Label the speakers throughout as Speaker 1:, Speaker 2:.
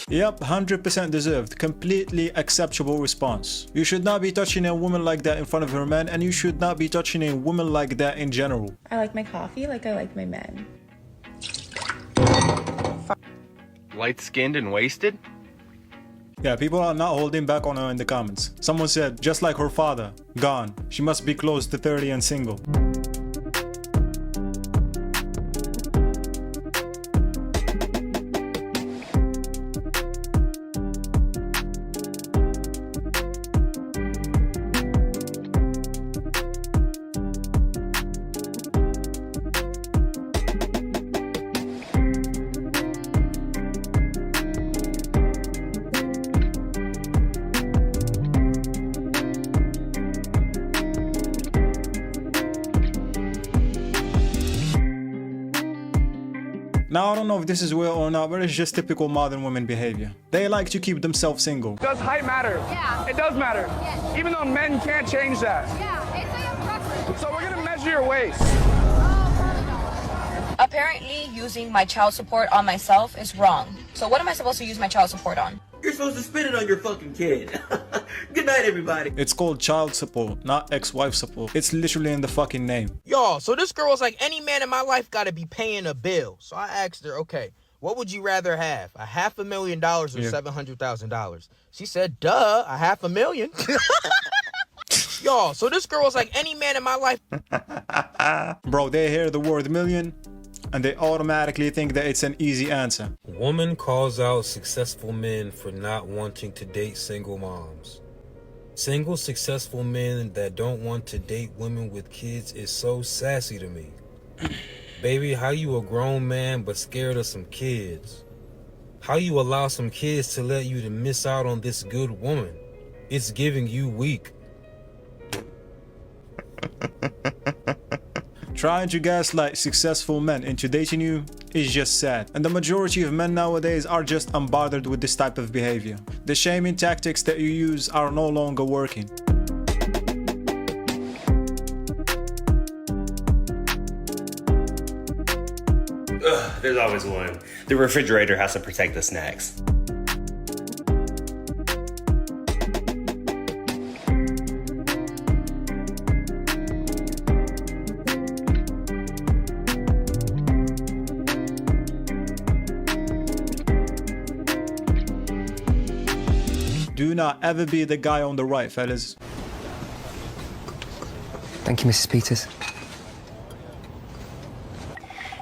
Speaker 1: Yep, 100% deserved. Completely acceptable response. You should not be touching a woman like that in front of her man, and you should not be touching a woman like that in general.
Speaker 2: I like my coffee like I like my men.
Speaker 3: Light-skinned and wasted?
Speaker 1: Yeah, people are not holding back on her in the comments. Someone said, just like her father, gone. She must be close to 30 and single. Now, I don't know if this is real or not, but it's just typical modern women behavior. They like to keep themselves single.
Speaker 4: Does height matter?
Speaker 5: Yeah.
Speaker 4: It does matter.
Speaker 5: Yes.
Speaker 4: Even though men can't change that.
Speaker 5: Yeah, it's like a preference.
Speaker 4: So we're gonna measure your waist.
Speaker 6: Apparently, using my child support on myself is wrong. So what am I supposed to use my child support on?
Speaker 7: You're supposed to spend it on your fucking kid. Good night, everybody.
Speaker 1: It's called child support, not ex-wife support. It's literally in the fucking name.
Speaker 8: Y'all, so this girl was like, any man in my life gotta be paying a bill. So I asked her, okay, what would you rather have? $500,000 or $700,000? She said, duh, $500,000. Y'all, so this girl was like, any man in my life.
Speaker 1: Bro, they hear the word million and they automatically think that it's an easy answer.
Speaker 9: Woman calls out successful men for not wanting to date single moms. Single successful men that don't want to date women with kids is so sassy to me. Baby, how you a grown man but scared of some kids? How you allow some kids to let you to miss out on this good woman? It's giving you weak.
Speaker 1: Trying to gaslight successful men into dating you is just sad, and the majority of men nowadays are just unbothered with this type of behavior. The shaming tactics that you use are no longer working.
Speaker 10: Ugh, there's always one. The refrigerator has to protect the snacks.
Speaker 1: Do not ever be the guy on the right, fellas.
Speaker 11: Thank you, Mrs. Peters.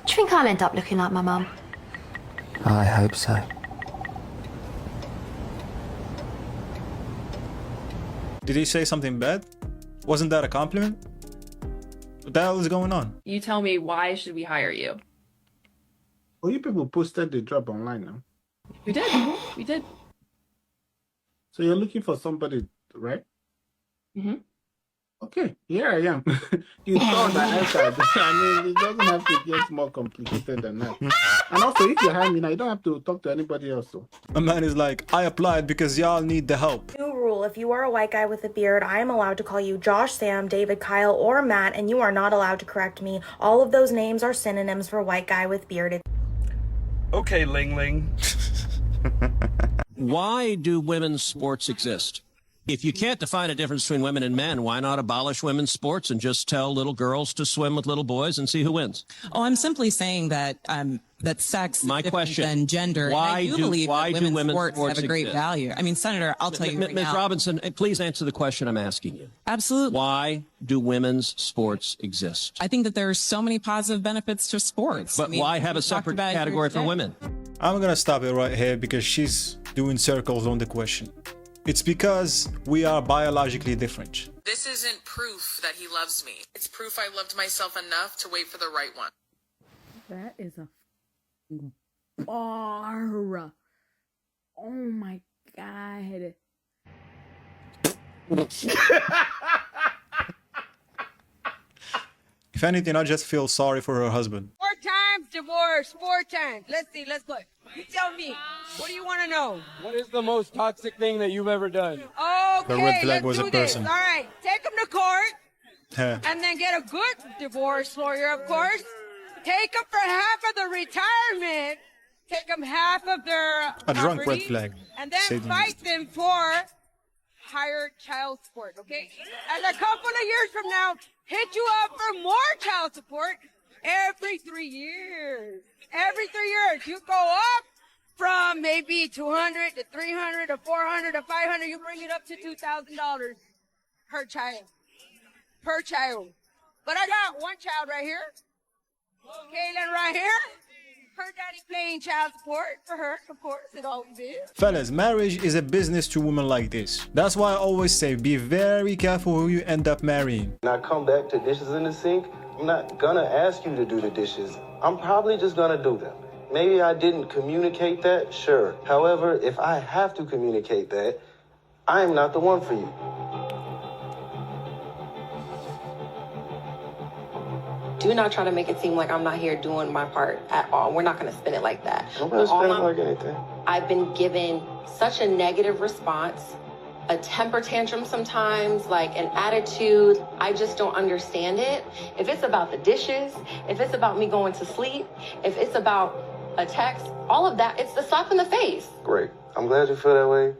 Speaker 12: Do you think I'll end up looking like my mum?
Speaker 11: I hope so.
Speaker 1: Did he say something bad? Wasn't that a compliment? What the hell is going on?
Speaker 13: You tell me, why should we hire you?
Speaker 14: Well, you people posted the job online now.
Speaker 13: We did. We did.
Speaker 14: So you're looking for somebody, right?
Speaker 13: Mm-hmm.
Speaker 14: Okay, here I am. You saw the answer. I mean, it doesn't have to get more complicated than that. And also, if you hire me now, you don't have to talk to anybody else. So.
Speaker 1: A man is like, I applied because y'all need the help.
Speaker 2: New rule, if you are a white guy with a beard, I am allowed to call you Josh, Sam, David, Kyle, or Matt, and you are not allowed to correct me. All of those names are synonyms for white guy with beard.
Speaker 4: Okay, Ling Ling.
Speaker 15: Why do women's sports exist? If you can't define a difference between women and men, why not abolish women's sports and just tell little girls to swim with little boys and see who wins?
Speaker 16: Oh, I'm simply saying that that sex
Speaker 15: My
Speaker 16: is different
Speaker 15: question,
Speaker 16: than gender.
Speaker 15: Why
Speaker 16: and I
Speaker 15: do
Speaker 16: believe that
Speaker 15: women's
Speaker 16: sports have a great
Speaker 15: exist?
Speaker 16: value. I mean, Senator, I'll tell you right
Speaker 15: Ms.
Speaker 16: now.
Speaker 15: Robinson, please answer the question I'm asking you.
Speaker 16: Absolutely.
Speaker 15: Why do women's sports exist?
Speaker 16: I think that there are so many positive benefits to sports.
Speaker 15: But
Speaker 16: I mean,
Speaker 15: why have
Speaker 16: we
Speaker 15: a
Speaker 16: talked
Speaker 15: separate
Speaker 16: about it here
Speaker 15: category for
Speaker 16: today.
Speaker 15: women?
Speaker 1: I'm gonna stop it right here because she's doing circles on the question. It's because we are biologically different.
Speaker 17: This isn't proof that he loves me. It's proof I loved myself enough to wait for the right one.
Speaker 18: That is a bar. Oh my God.
Speaker 1: If anything, I just feel sorry for her husband.
Speaker 19: 4 times divorce, 4 times. Let's see, let's go. You tell me. What do you want to know?
Speaker 4: What is the most toxic thing that you've ever done?
Speaker 19: Okay,
Speaker 1: The red flag was
Speaker 19: let's
Speaker 1: a
Speaker 19: do this.
Speaker 1: person.
Speaker 19: All right, take him to court
Speaker 1: Yeah.
Speaker 19: and then get a good divorce lawyer, of course. Take him for half of the retirement take them half of their
Speaker 1: A drunk red
Speaker 19: property,
Speaker 1: flag.
Speaker 19: and then
Speaker 1: Satanist.
Speaker 19: fight them for higher child support, okay? And a couple of years from now, hit you up for more child support every 3 years. Every 3 years, you go up from maybe 200 to 300 to 400 to 500. You bring it up to $2,000 per child. Per child. But I got one child right here. Kaylin right here. Her daddy paying child support for her, of course, it always is.
Speaker 1: Fellas, marriage is a business to women like this. That's why I always say be very careful who you end up marrying.
Speaker 20: When I come back to dishes in the sink, I'm not gonna ask you to do the dishes. I'm probably just gonna do them. Maybe I didn't communicate that, sure. However, if I have to communicate that, I am not the one for you.
Speaker 21: Do not try to make it seem like I'm not here doing my part at all. We're not going to spin it like that.
Speaker 20: I'm gonna spin it like anything.
Speaker 21: I've been given such a negative response, a temper tantrum sometimes, like an attitude. I just don't understand it. If it's about the dishes, if it's about me going to sleep, if it's about a text, all of that, it's the slap in the face.
Speaker 20: Great. I'm glad you feel that way.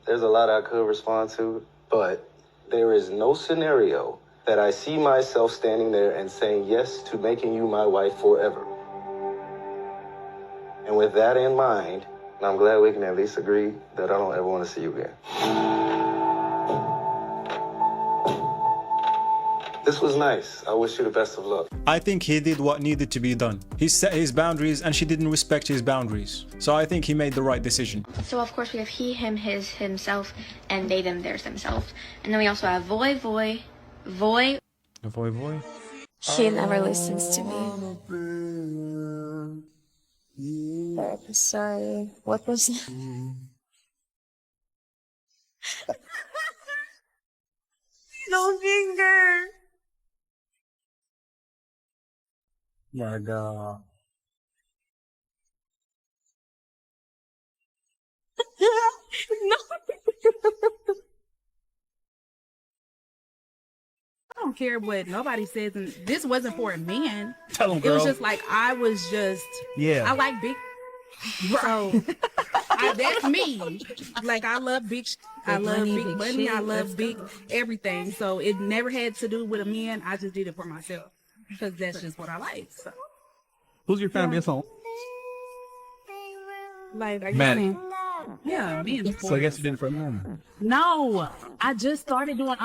Speaker 20: There's a lot I could respond to, but there is no scenario that I see myself standing there and saying yes to making you my wife forever. And with that in mind, I'm glad we can at least agree that I don't ever want to see you again. This was nice. I wish you the best of luck.
Speaker 1: I think he did what needed to be done. He set his boundaries and she didn't respect his boundaries. So I think he made the right decision.
Speaker 12: So of course we have he, him, his, himself, and they, them, theirs, themselves. And then we also have voy.
Speaker 1: Voy.
Speaker 22: She never listens to me. Sorry. What was that?
Speaker 19: No finger.
Speaker 14: My God.
Speaker 18: No. I don't care what nobody says, and this wasn't for a man.
Speaker 14: Tell 'em,
Speaker 18: It was
Speaker 14: girl.
Speaker 18: just like I was just.
Speaker 14: Yeah.
Speaker 18: I like big. So that's me. Like I love big. I love big money. I love big everything. So it never had to do with a man. I just did it for myself because that's just what I like. So.
Speaker 14: Who's your fan base home?
Speaker 18: Like, are you
Speaker 14: Man.
Speaker 18: saying? Yeah, me.
Speaker 14: So I guess you did it for a man.
Speaker 18: No, I just started doing.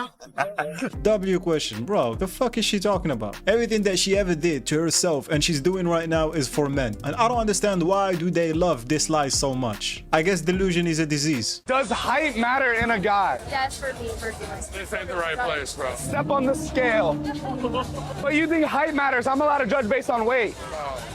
Speaker 1: W question, bro, the fuck is she talking about? Everything that she ever did to herself and she's doing right now is for men. And I don't understand why do they love this lie so much. I guess delusion is a disease.
Speaker 4: Does height matter in a guy?
Speaker 12: Yes, for me, personally.
Speaker 4: This ain't the right place, bro. Step on the scale. But you think height matters? I'm allowed to judge based on weight.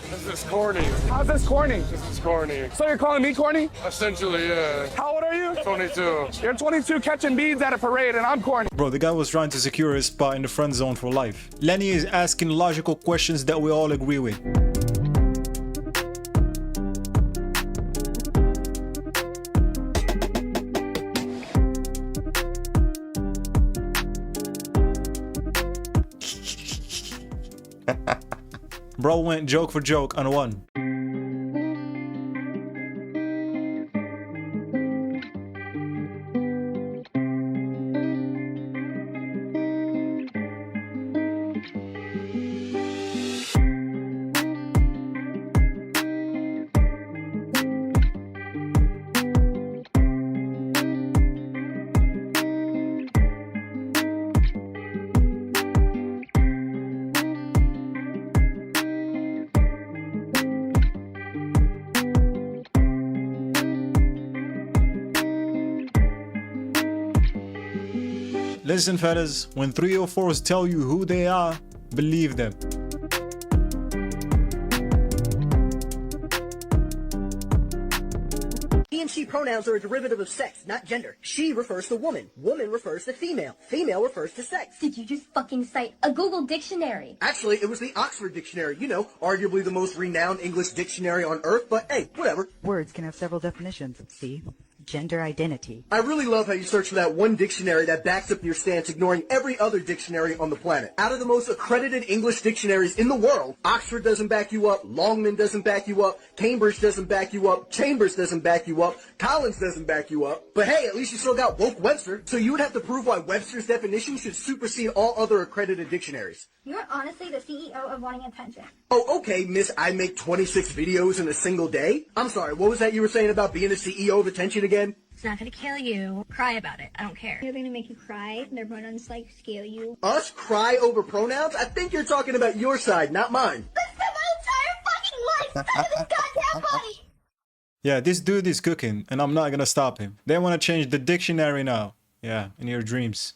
Speaker 23: This is corny.
Speaker 4: How's this corny?
Speaker 23: This is corny.
Speaker 4: So you're calling me corny?
Speaker 23: Essentially, yeah.
Speaker 4: How old are you?
Speaker 23: 22.
Speaker 4: You're 22 catching beads at a parade and I'm corny.
Speaker 1: Bro, the guy was trying to secure his spot in the friend zone for life. Lenny is asking logical questions that we all agree with. Bro went joke for joke and won. Listen, fellas, when 304s tell you who they are, believe them.
Speaker 24: He and she pronouns are a derivative of sex, not gender. She refers to woman. Woman refers to female. Female refers to sex.
Speaker 12: Did you just fucking cite a Google dictionary?
Speaker 24: Actually, it was the Oxford Dictionary. You know, arguably the most renowned English dictionary on earth, but hey, whatever.
Speaker 25: Words can have several definitions. See?
Speaker 24: gender identity. I really love how you search for that one dictionary that backs up your stance, ignoring every other dictionary on the planet. Out of the most accredited English dictionaries in the world, Oxford doesn't back you up, Longman doesn't back you up, Cambridge doesn't back you up, Chambers doesn't back you up, Collins doesn't back you up. But hey, at least you still got woke Webster, so you would have to prove why Webster's definition should supersede all other accredited dictionaries.
Speaker 3: You're honestly the CEO of wanting attention.
Speaker 24: Oh, okay, miss, I make 26 videos in a single day? I'm sorry, what was that you were saying about being the CEO of attention again?
Speaker 3: It's not gonna kill you. Cry about it. I don't care. They're gonna make you cry. Their pronouns like scale you.
Speaker 24: Us cry over pronouns? I think you're talking about your side, not mine.
Speaker 3: That's my entire fucking life stuck in this goddamn body.
Speaker 1: Yeah, this dude is cooking, and I'm not gonna stop him. They want to change the dictionary now. Yeah, in your dreams.